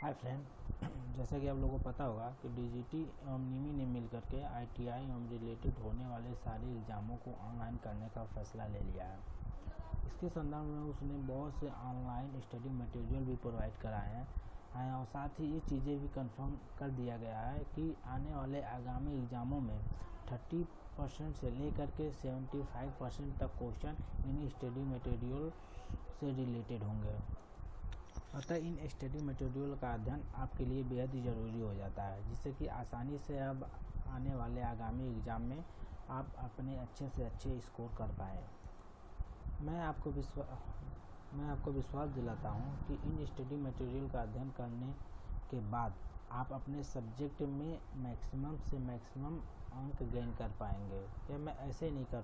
Hi friend, जैसा कि आप लोगों को पता होगा कि डीजीटी एवं निमी ने मिलकर के आईटीआई एवं रिलेटेड होने वाले सारे एग्ज़ामों को ऑनलाइन करने का फैसला ले लिया है। इसके संदर्भ में उसने बहुत से ऑनलाइन स्टडी मटेरियल भी प्रोवाइड कराए हैं और साथ ही ये चीज़ें भी कंफर्म कर दिया गया है कि आने वाले आगामी एग्ज़ामों में 30% से लेकर के 75% तक क्वेश्चन इन स्टडी मटेरियल से रिलेटेड होंगे। अतः इन स्टडी मटेरियल का अध्ययन आपके लिए बेहद ही ज़रूरी हो जाता है, जिससे कि आसानी से अब आने वाले आगामी एग्ज़ाम में आप अपने अच्छे से अच्छे स्कोर कर पाएँ। मैं आपको विश्वास दिलाता हूँ कि इन स्टडी मटेरियल का अध्ययन करने के बाद आप अपने सब्जेक्ट में मैक्सिमम से मैक्सिमम अंक गेन कर पाएंगे। यह मैं ऐसे नहीं कह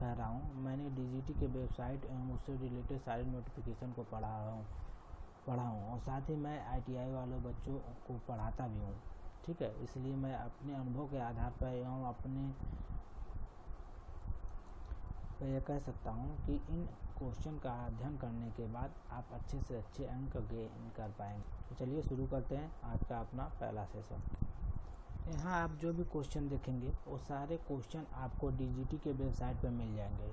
रहा हूँ, मैंने डीजीटी के वेबसाइट एवं उससे रिलेटेड सारे नोटिफिकेशन को पढ़ा हूँ और साथ ही मैं आईटीआई वाले बच्चों को पढ़ाता भी हूँ। ठीक है, इसलिए मैं अपने अनुभव के आधार पर एवं अपने यह कह सकता हूँ कि इन क्वेश्चन का अध्ययन करने के बाद आप अच्छे से अच्छे अंक गेन कर पाएंगे। तो चलिए शुरू करते हैं आज का अपना पहला सेशन। यहाँ आप जो भी क्वेश्चन देखेंगे वो सारे क्वेश्चन आपको डीजीटी के वेबसाइट पर मिल जाएंगे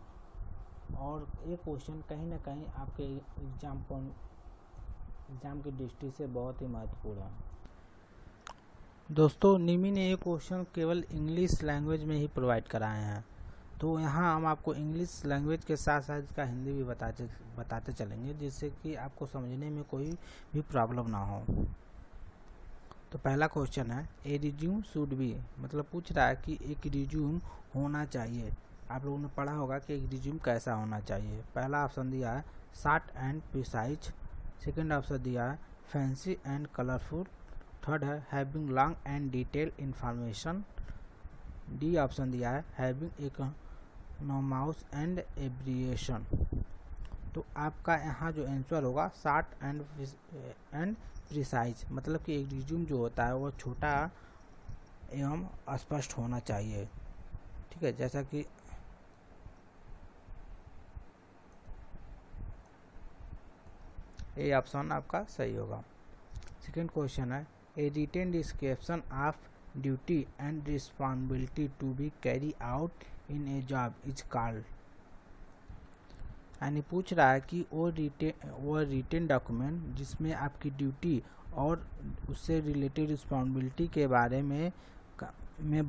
और ये क्वेश्चन कहीं ना कहीं आपके एग्ज़ाम की दृष्टि से बहुत ही महत्वपूर्ण है। दोस्तों, निमी ने ये क्वेश्चन केवल इंग्लिश लैंग्वेज में ही प्रोवाइड कराए हैं, तो यहाँ हम आपको इंग्लिश लैंग्वेज के साथ साथ इसका हिंदी भी बताते चलेंगे, जिससे कि आपको समझने में कोई भी प्रॉब्लम ना हो। तो पहला क्वेश्चन है, ए रिज्यूम शुड बी, मतलब पूछ रहा है कि एक रिज्यूम होना चाहिए। आप लोगों ने पढ़ा होगा कि एक रिज्यूम कैसा होना चाहिए। पहला ऑप्शन दिया है short and precise, second option दिया है फैंसी एंड कलरफुल, थर्ड है having long and detail information, D option दिया है हैविंग इकोनॉमाउस एंड एब्रिएशन। तो आपका यहाँ जो आंसर होगा शॉर्ट एंड प्रिसाइज, मतलब कि एक रिज्यूम जो होता है वो छोटा एवं स्पष्ट होना चाहिए। ठीक है, जैसा कि ये ऑप्शन आपका सही होगा। सेकेंड क्वेश्चन है, a written description of duty and responsibility to be carry out in a job is called, यानी पूछ रहा है कि वो रिटेन डॉक्यूमेंट जिसमें आपकी ड्यूटी और उससे रिलेटेड रिस्पॉन्सिबिलिटी के बारे में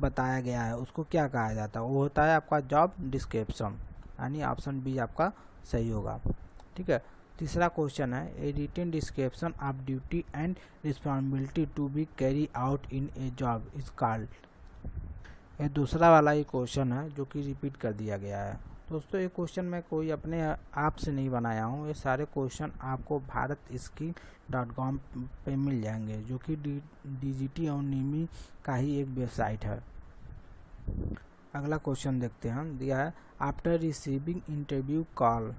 बताया गया है, उसको क्या कहा जाता है। वो होता है आपका जॉब डिस्क्रिप्शन, यानी ऑप्शन बी आपका सही होगा। ठीक है, तीसरा क्वेश्चन है, a written description of duty and responsibility to be carry out in a job is called. ये दूसरा वाला ही क्वेश्चन है जो कि रिपीट कर दिया गया है। दोस्तों, ये क्वेश्चन मैं कोई अपने आप से नहीं बनाया हूँ, ये सारे क्वेश्चन आपको bharatski.com पे मिल जाएंगे, जो कि डीजीटी और निमी का ही एक वेबसाइट है। अगला क्वेश्चन देखते हैं, हम दिया है after receiving interview call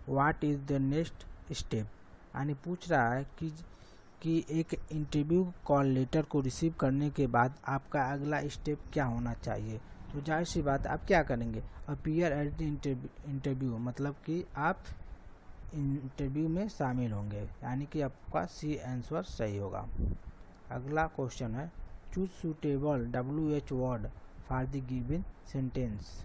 what is the next step, यानी पूछ रहा है कि एक इंटरव्यू कॉल लेटर को रिसीव करने के बाद आपका अगला स्टेप क्या होना चाहिए। तो जाहिर सी बात आप क्या करेंगे, अपीयर एट द इंटरव्यू, मतलब कि आप इंटरव्यू में शामिल होंगे, यानी कि आपका सी आंसर सही होगा। अगला क्वेश्चन है, choose suitable WH word for the given sentence,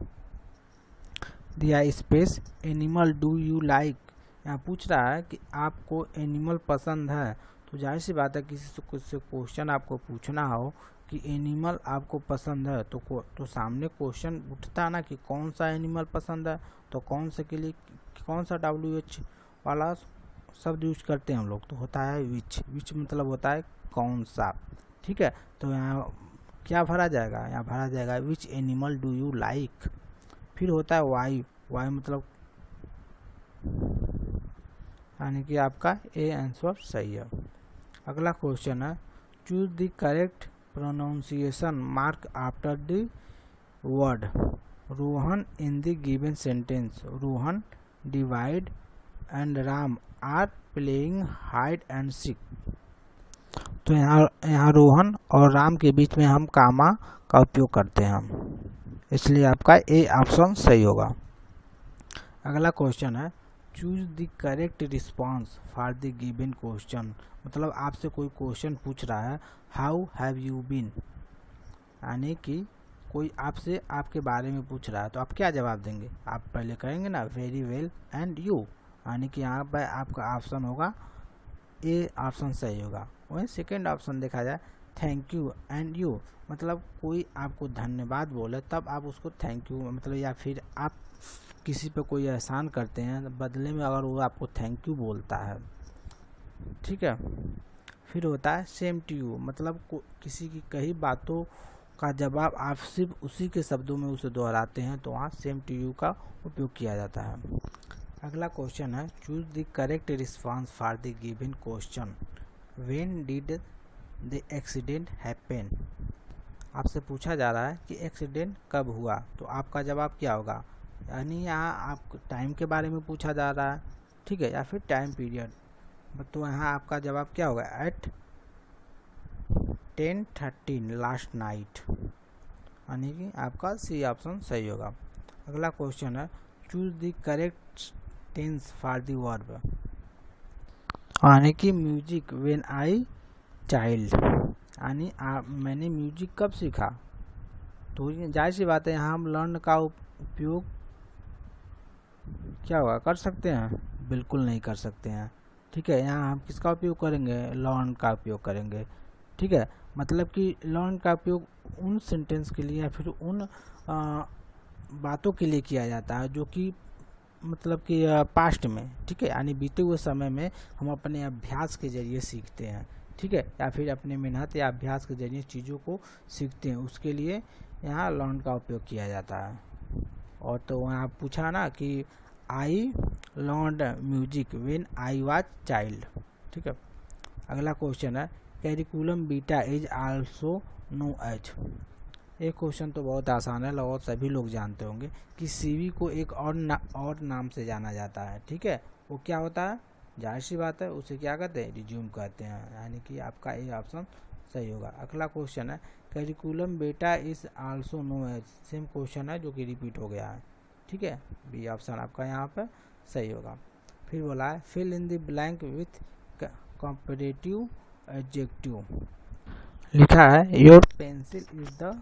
दिया space animal do you like. यहाँ पूछ रहा है कि आपको एनिमल पसंद है, तो जाहिर सी बात है किसी से कुछ क्वेश्चन आपको पूछना हो कि एनिमल आपको पसंद है, तो सामने क्वेश्चन उठता है ना कि कौन सा एनिमल पसंद है, तो कौन से के लिए कौन सा WH वाला शब्द यूज करते हैं हम लोग, तो होता है विच मतलब होता है कौन सा। ठीक है, तो यहाँ क्या भरा जाएगा, यहाँ भरा जाएगा which animal do you like. फिर होता है वाई मतलब, यानी कि आपका ए आंसर सही है। अगला क्वेश्चन है, choose the correct pronunciation mark after the word Rohan in the given sentence. Rohan, divide and Ram are playing hide and seek. तो यहाँ रोहन और राम के बीच में हम कामा का उपयोग करते हैं, इसलिए आपका ए ऑप्शन सही होगा। अगला क्वेश्चन है, choose the correct response for the given question, मतलब आपसे कोई क्वेश्चन पूछ रहा है हाउ हैव यू बीन, यानी कि कोई आपसे आपके बारे में पूछ रहा है तो आप क्या जवाब देंगे? आप पहले कहेंगे ना वेरी वेल एंड यू, यानी कि यहाँ पर आपका ऑप्शन होगा ए ऑप्शन सही होगा। वहीं सेकेंड ऑप्शन देखा जाए थैंक यू एंड यू, मतलब कोई आपको धन्यवाद बोले तब आप उसको थैंक यू, मतलब या फिर आप किसी पे कोई एहसान करते हैं बदले में अगर वो आपको थैंक यू बोलता है, ठीक है। फिर होता है सेम टू यू, मतलब किसी की कही बातों का जवाब आप सिर्फ उसी के शब्दों में उसे दोहराते हैं तो वहाँ सेम टू यू का उपयोग किया जाता है। अगला क्वेश्चन है choose the correct response for the given question, when did the accident happen. आपसे पूछा जा रहा है कि एक्सीडेंट कब हुआ, तो आपका जवाब क्या होगा? यानी यहाँ आप टाइम के बारे में पूछा जा रहा है, ठीक है, या फिर टाइम पीरियड, तो यहाँ आपका जवाब क्या होगा? एट 10:13 लास्ट नाइट, यानी कि आपका सी ऑप्शन सही होगा। अगला क्वेश्चन है choose the correct tense for the verb, यानी कि म्यूजिक व्हेन आई चाइल्ड, यानी मैंने म्यूजिक कब सीखा, तो जाहिर सी बात है यहाँ हम लर्न का उपयोग क्या होगा कर सकते हैं? बिल्कुल नहीं कर सकते हैं, ठीक है। यहाँ हम किसका उपयोग करेंगे? लर्न का उपयोग करेंगे, ठीक है। मतलब कि लर्न का उपयोग उन सेंटेंस के लिए या फिर उन बातों के लिए किया जाता है जो कि मतलब कि पास्ट में, ठीक है, यानी बीते हुए समय में हम अपने अभ्यास के जरिए सीखते हैं, ठीक है, या फिर अपने मेहनत या अभ्यास के जरिए चीज़ों को सीखते हैं, उसके लिए यहाँ लर्न का उपयोग किया जाता है। और तो वहाँ पूछा ना कि I learned music when I was child, ठीक है। अगला क्वेश्चन है curriculum beta is also no age. एक क्वेश्चन तो बहुत आसान है, लगभग सभी लोग जानते होंगे कि सीवी को एक और नाम से जाना जाता है, ठीक है। वो क्या होता है? जाहिर सी बात है उसे क्या कहते हैं? रिज्यूम कहते हैं, यानी कि आपका ए ऑप्शन सही होगा। अगला क्वेश्चन है curriculum beta is also no age, same question है जो कि रिपीट हो गया है, ठीक है, बी ऑप्शन आपका यहाँ पर सही होगा। फिर बोला है fill in the blank with comparative adjective, लिखा है your pencil is the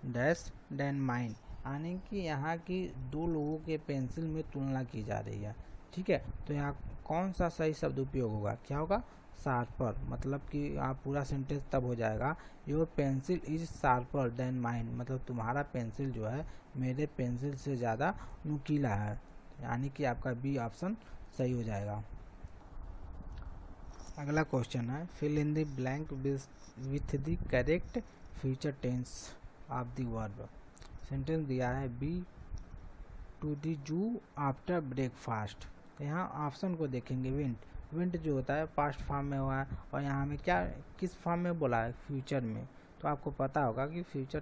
dash than mine, यानी कि यहाँ की दो लोगों के पेंसिल में तुलना की जा रही है, ठीक है। तो यहाँ कौन सा सही शब्द उपयोग होगा? क्या होगा? शार्पर, मतलब कि आप पूरा सेंटेंस तब हो जाएगा your pencil is sharper then mine, मतलब तुम्हारा पेंसिल जो है मेरे पेंसिल से ज़्यादा नुकीला है, यानी कि आपका बी ऑप्शन सही हो जाएगा। अगला क्वेश्चन है fill in the blank with the correct future tense of the verb. Sentence दिया है be to the zoo after breakfast, यहाँ ऑप्शन को देखेंगे वेंट, वेंट जो होता है पास्ट फॉर्म में हुआ है और यहाँ में क्या किस फॉर्म में बोला है? फ्यूचर में। तो आपको पता होगा कि फ्यूचर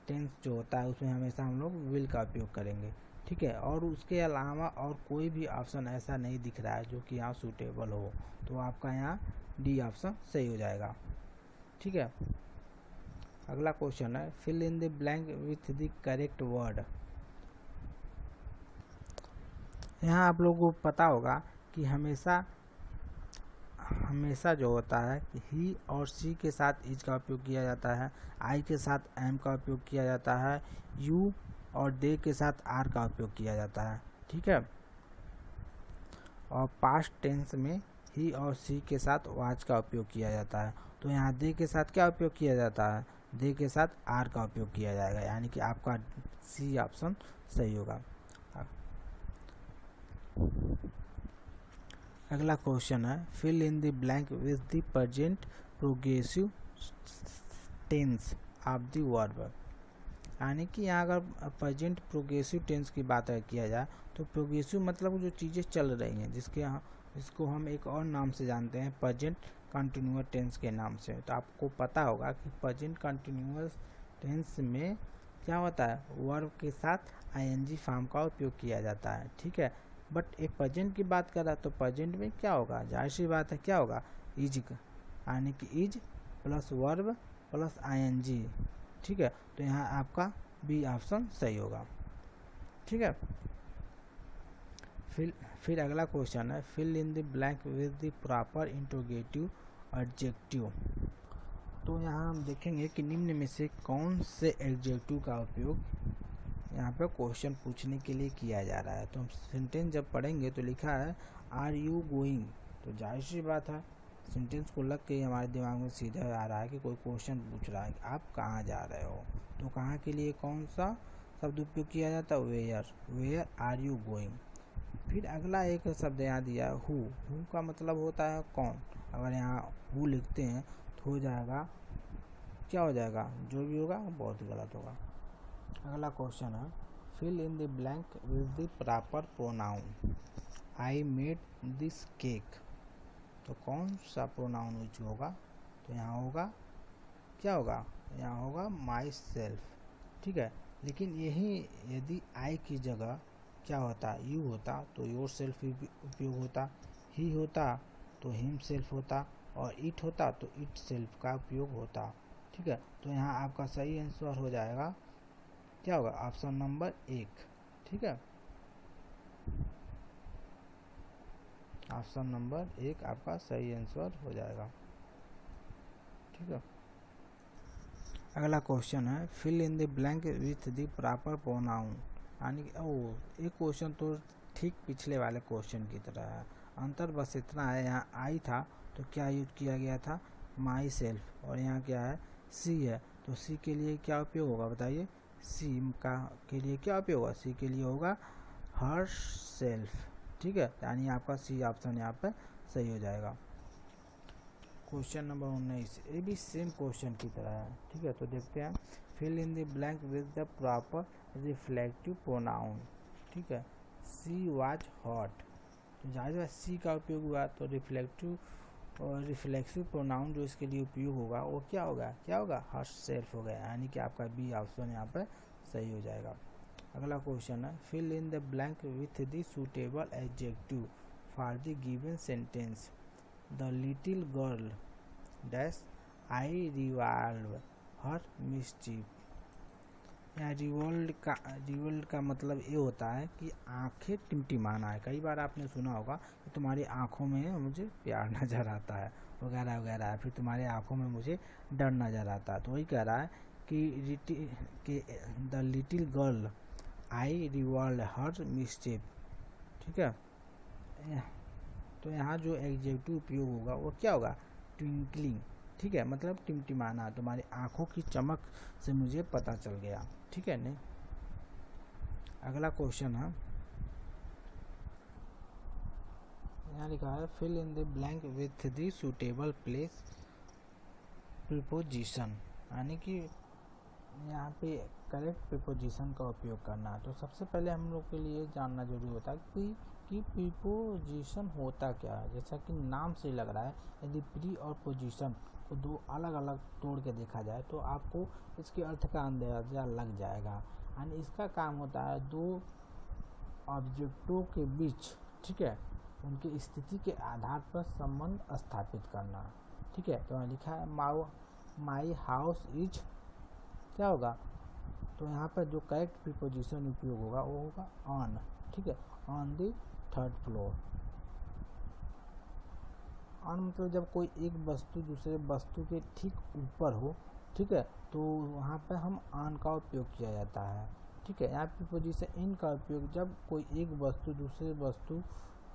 टेंस जो होता है उसमें हमेशा हम लोग विल का उपयोग करेंगे, ठीक है। और उसके अलावा और कोई भी ऑप्शन ऐसा नहीं दिख रहा है जो कि यहाँ सूटेबल हो, तो आपका यहाँ डी ऑप्शन सही हो जाएगा, ठीक है। अगला क्वेश्चन है fill in the blank with the correct word. यहाँ आप लोगों को पता होगा कि हमेशा जो होता है कि ही और सी के साथ इज का उपयोग किया जाता है, आई के साथ एम का उपयोग किया जाता है, यू और दे के साथ आर का उपयोग किया जाता है, ठीक है। और पास्ट टेंस में ही और सी के साथ वाज का उपयोग किया जाता है, तो यहाँ दे के साथ क्या उपयोग किया जाता है? दे के साथ आर का उपयोग किया जाएगा, यानी कि आपका सी ऑप्शन सही होगा। अगला क्वेश्चन है fill in the blank with the present progressive tense of the verb, यानी कि यहाँ अगर प्रेजेंट प्रोग्रेसिव टेंस की बात किया जाए तो प्रोग्रेसिव मतलब जो चीज़ें चल रही हैं जिसको हम एक और नाम से जानते हैं प्रेजेंट कंटिन्यूअस टेंस के नाम से। तो आपको पता होगा कि प्रेजेंट कंटिन्यूअस टेंस में क्या होता है? वर्ब के साथ आईएनजी फॉर्म का उपयोग किया जाता है, ठीक है। बट एक प्रेजेंट की बात कर रहा है तो प्रेजेंट में क्या होगा? जाहिर सी बात है क्या होगा? इज, यानी कि is plus verb plus ING, ठीक है। तो यहाँ आपका बी ऑप्शन सही होगा, ठीक है। फिर अगला क्वेश्चन है fill in the blank with the proper interrogative adjective. तो यहाँ हम देखेंगे कि निम्न में से कौन से एडजेक्टिव का उपयोग यहाँ पे क्वेश्चन पूछने के लिए किया जा रहा है। तो हम सेंटेंस जब पढ़ेंगे तो लिखा है आर यू गोइंग, तो जाहिर सी बात है सेंटेंस को लग के हमारे दिमाग में सीधा आ रहा है कि कोई क्वेश्चन पूछ रहा है कि आप कहाँ जा रहे हो। तो कहाँ के लिए कौन सा शब्द उपयोग किया जाता है, वेयर आर यू गोइंग। फिर अगला एक शब्द यहाँ दिया है हु का मतलब होता है कौन। अगर यहाँ हु लिखते हैं तो हो जाएगा, क्या हो जाएगा, जो भी होगा बहुत गलत होगा। अगला क्वेश्चन है fill in the blank with the proper pronoun. I made this cake, तो कौन सा प्रोनाउन यूज होगा, तो यहाँ होगा, क्या होगा, यहाँ होगा माई सेल्फ, ठीक है। लेकिन यही यदि आई की जगह क्या होता, यू होता तो योर सेल्फ उपयोग होता, ही होता तो हिम सेल्फ होता, और इट होता तो इट सेल्फ का उपयोग होता, ठीक है। तो यहाँ आपका सही आंसर हो जाएगा, क्या होगा, ऑप्शन नंबर 1, ठीक है। ऑप्शन नंबर 1 आपका सही आंसर हो जाएगा, ठीक है। अगला क्वेश्चन है fill in the blank with the proper pronoun. यानी कि एक क्वेश्चन तो ठीक पिछले वाले क्वेश्चन की तरह है, अंतर बस इतना है, यहाँ आई था तो क्या यूज किया गया था, माई सेल्फ, और यहाँ क्या है, सी है, तो सी के लिए क्या उपयोग होगा बताइए, सी का के लिए क्या उपयोग होगा, सी के लिए होगा हर सेल्फ, ठीक है। यानी आपका सी ऑप्शन यहाँ पर सही हो जाएगा। क्वेश्चन नंबर 19, ये भी सेम क्वेश्चन की तरह है, ठीक है। तो देखते हैं fill in the blank with the proper reflective pronoun, ठीक है। सी वाज हॉट, तो जाहिर है सी का उपयोग हुआ तो रिफ्लेक्टिव और रिफ्लेक्सिव प्रोनाउन जो इसके लिए उपयोग होगा वो क्या होगा, हर सेल्फ हो गया, यानी कि आपका बी ऑप्शन यहाँ पर सही हो जाएगा। अगला क्वेश्चन है fill in the blank with the suitable adjective for the given sentence. The little girl dash I revolve her mischief. यहाँ रिवॉल्व का मतलब ये होता है कि आंखें टिमटिमाना है। कई बार आपने सुना होगा कि तुम्हारी आंखों में मुझे प्यार नज़र आता है वगैरह वगैरह, फिर तुम्हारी आंखों में मुझे डर नज़र आता है। तो वही कह रहा है कि the little girl I revolve her mischief, ठीक है। तो यहाँ जो एडजेक्टिव उपयोग होगा वो क्या होगा, ट्विंकलिंग, ठीक है, मतलब टिमटिमाना, तुम्हारी आंखों की चमक से मुझे पता चल गया, ठीक है। नहीं, अगला क्वेश्चन है यहाँ लिखा है fill in the blank with the suitable place preposition, यानी कि यहाँ पे करेक्ट प्रीपोजिशन का उपयोग करना है। तो सबसे पहले हम लोग के लिए जानना जरूरी होता है कि प्रीपोजिशन होता क्या है। जैसा कि नाम से लग रहा है, यदि प्री और पोजीशन को दो अलग अलग तोड़ के देखा जाए तो आपको इसके अर्थ का अंदाजा लग जाएगा। यानी इसका काम होता है दो ऑब्जेक्टों के बीच, ठीक है, उनकी स्थिति के आधार पर संबंध स्थापित करना, ठीक है। तो लिखा है माई हाउस इज, क्या होगा, तो यहाँ पर जो करेक्ट प्रीपोजिशन उपयोग होगा वो होगा ऑन, ठीक है, on the 3rd floor. On मतलब जब कोई एक वस्तु दूसरे वस्तु के ठीक ऊपर हो, ठीक है, तो वहाँ पर हम ऑन का उपयोग किया जाता है, ठीक है। यहाँ प्रीपोजिशन इन का उपयोग जब कोई एक वस्तु दूसरे वस्तु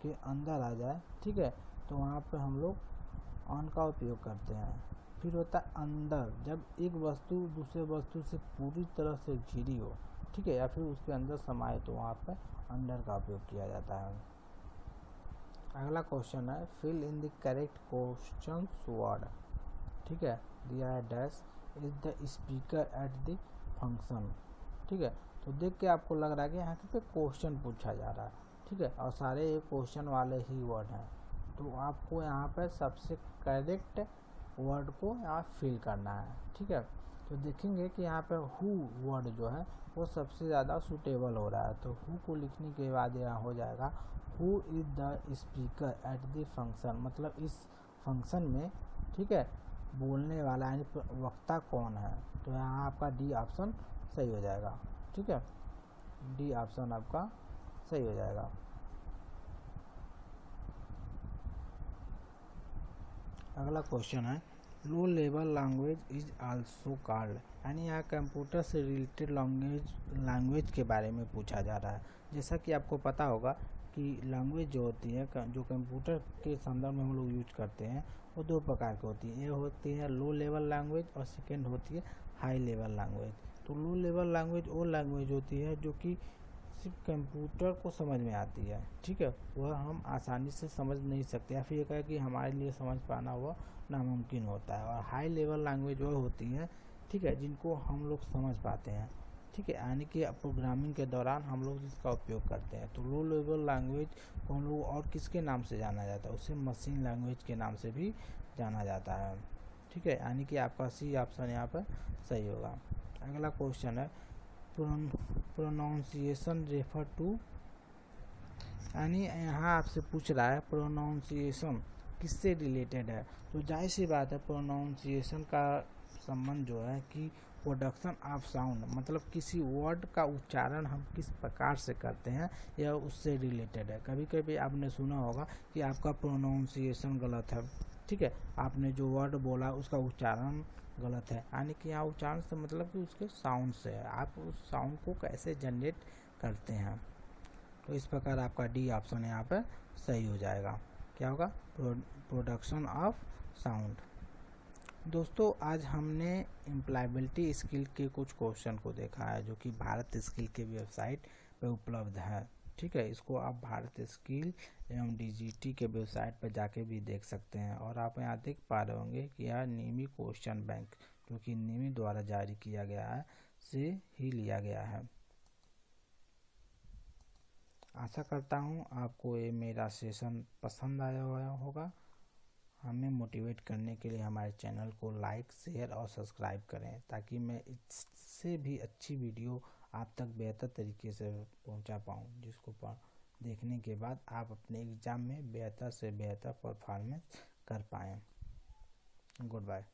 के अंदर आ जाए, ठीक है, तो वहाँ पर हम लोग ऑन का उपयोग करते हैं। फिर होता है अंदर, जब एक वस्तु दूसरे वस्तु से पूरी तरह से घिरी हो, ठीक है, या फिर उसके अंदर समाये तो वहाँ पर अंडर का उपयोग किया जाता है। अगला क्वेश्चन है fill in the correct question word, ठीक है, दिया है dash is the speaker at the function, ठीक है। तो देख के आपको लग रहा है कि यहाँ पे क्वेश्चन पूछा जा रहा है, ठीक है, और सारे क्वेश्चन वाले ही वर्ड हैं। तो आपको यहाँ पर सबसे करेक्ट वर्ड को यहाँ फिल करना है, ठीक है। तो देखेंगे कि यहाँ पर हु वर्ड जो है वो सबसे ज़्यादा सूटेबल हो रहा है। तो हु को लिखने के बाद यहाँ हो जाएगा who is the speaker at the function, मतलब इस फंक्शन में, ठीक है, बोलने वाला यानी वक्ता कौन है। तो यहाँ आपका डी ऑप्शन सही हो जाएगा, ठीक है, डी ऑप्शन आपका सही हो जाएगा। अगला क्वेश्चन है low level language is also called, यानी यहाँ कंप्यूटर से रिलेटेड लैंग्वेज के बारे में पूछा जा रहा है। जैसा कि आपको पता होगा कि लैंग्वेज जो होती है जो कंप्यूटर के संदर्भ में हम लोग यूज करते हैं वो दो प्रकार की होती है। ये होती है लो लेवल लैंग्वेज और सेकेंड होती है हाई लेवल लैंग्वेज। तो लो लेवल लैंग्वेज वो लैंग्वेज होती है जो कि सिर्फ कंप्यूटर को समझ में आती है, ठीक है, वह हम आसानी से समझ नहीं सकते, या फिर ये कहे कि हमारे लिए समझ पाना वह नामुमकिन होता है। और हाई लेवल लैंग्वेज वह होती है, ठीक है, जिनको हम लोग समझ पाते हैं, ठीक है, यानी कि प्रोग्रामिंग के दौरान हम लोग इसका उपयोग करते हैं। तो लो लेवल लैंग्वेज को हम लोग और किसके नाम से जाना जाता है, उसे मशीन लैंग्वेज के नाम से भी जाना जाता है, ठीक है, यानी कि आपका सी ऑप्शन यहाँ पर सही होगा। अगला क्वेश्चन है प्रोनाउंसिएशन रेफर टू, यानी यहाँ आपसे पूछ रहा है प्रोनाउंसिएशन किससे रिलेटेड है। तो जाहिर सी बात है प्रोनाउंसिएशन का संबंध जो है कि प्रोडक्शन ऑफ साउंड, मतलब किसी वर्ड का उच्चारण हम किस प्रकार से करते हैं यह उससे रिलेटेड है। कभी कभी आपने सुना होगा कि आपका प्रोनाउंसिएशन गलत है, ठीक है, आपने जो वर्ड बोला उसका उच्चारण गलत है, यानी कि यहाँ उच्चारण से मतलब कि उसके साउंड से है, आप उस साउंड को कैसे जनरेट करते हैं। तो इस प्रकार आपका डी ऑप्शन यहाँ पर सही हो जाएगा। क्या होगा, प्रोडक्शन ऑफ साउंड। दोस्तों आज हमने एम्प्लॉयबिलिटी स्किल के कुछ क्वेश्चन को देखा है जो कि भारत स्किल के वेबसाइट पर उपलब्ध है, ठीक है, इसको आप भारत स्किल एवं डीजीटी के वेबसाइट पर जाके भी देख सकते हैं। और आप यहाँ देख पा रहे होंगे कि यह निमी क्वेश्चन बैंक जो कि निमी द्वारा जारी किया गया है से ही लिया गया है। आशा करता हूँ आपको ये मेरा सेशन पसंद आया हुआ होगा। हमें मोटिवेट करने के लिए हमारे चैनल को लाइक, शेयर और सब्सक्राइब करें ताकि मैं इससे भी अच्छी वीडियो आप तक बेहतर तरीके से पहुंचा पाऊं, जिसको देखने के बाद आप अपने एग्ज़ाम में बेहतर से बेहतर परफॉर्मेंस कर पाएँ। Good bye.